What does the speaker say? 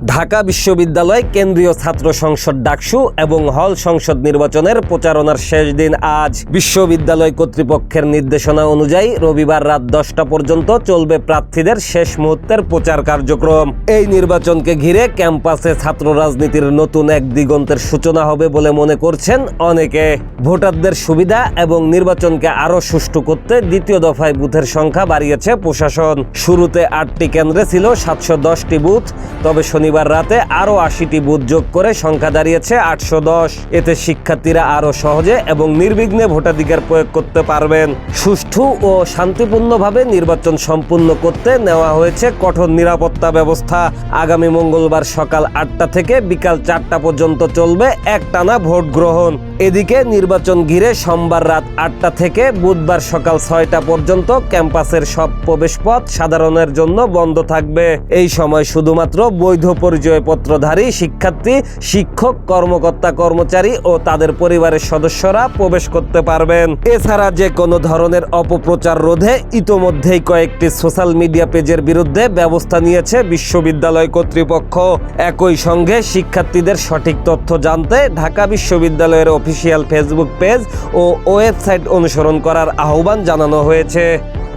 ঢাকা বিশ্ববিদ্যালয় কেন্দ্রীয় ছাত্র সংসদ ডাকসু এবং হল সংসদ নির্বাচনের প্রচারণার শেষ দিন আজ। বিশ্ববিদ্যালয় কর্তৃপক্ষের নির্দেশনা অনুযায়ী রবিবার রাত 10টা পর্যন্ত চলবে প্রার্থীদের শেষ মুহূর্তের প্রচার কার্যক্রম। এই নির্বাচনকে ঘিরে ক্যাম্পাসে ছাত্র রাজনীতির নতুন এক দিগন্তের সূচনা হবে বলে মনে করছেন অনেকে। ভোটারদের সুবিধা এবং নির্বাচনকে আরও সুষ্ঠু করতে দ্বিতীয় দফায় বুথের সংখ্যা বাড়িয়েছে প্রশাসন। শুরুতে 8টি কেন্দ্রে ছিল 710টি বুথ, তবে শনিবার রাতে আরও 80টি বুথ যোগ করে সংখ্যা দাঁড়িয়েছে 810। এতে শিক্ষার্থীরা আরও সহজে এবং নির্বিঘ্নে ভোটাধিকার প্রয়োগ করতে পারবেন। সুষ্ঠু ও শান্তিপূর্ণভাবে নির্বাচন সম্পূর্ণ করতে নেওয়া হয়েছে কঠোর নিরাপত্তা ব্যবস্থা। আগামী মঙ্গলবার সকাল 8টা থেকে বিকাল 4টা পর্যন্ত চলবে একটানা ভোট গ্রহণ। এদিকে নির্বাচন ঘিরে সোমবার রাত 8টা থেকে বুধবার সকাল 6টা পর্যন্ত ক্যাম্পাসের সব প্রবেশপথ সাধারণের জন্য বন্ধ থাকবে। এই সময় শুধুমাত্র বৈধ পরিচয়পত্রধারী শিক্ষার্থী, শিক্ষক, কর্মকর্তা, কর্মচারী ও তাদের পরিবারের সদস্যরা প্রবেশ করতে পারবেন। এছাড়া যে কোনো ধরনের অপপ্রচার রোধে ইতোমধ্যেই কয়েকটি সোশ্যাল মিডিয়া পেজের বিরুদ্ধে ব্যবস্থা নিয়েছে বিশ্ববিদ্যালয় কর্তৃপক্ষ। একই সঙ্গে শিক্ষার্থীদের সঠিক তথ্য জানতে ঢাকা বিশ্ববিদ্যালয়ের অফিসিয়াল ফেসবুক পেজ ও ওয়েবসাইট অনুসরণ করার আহ্বান জানানো হয়েছে।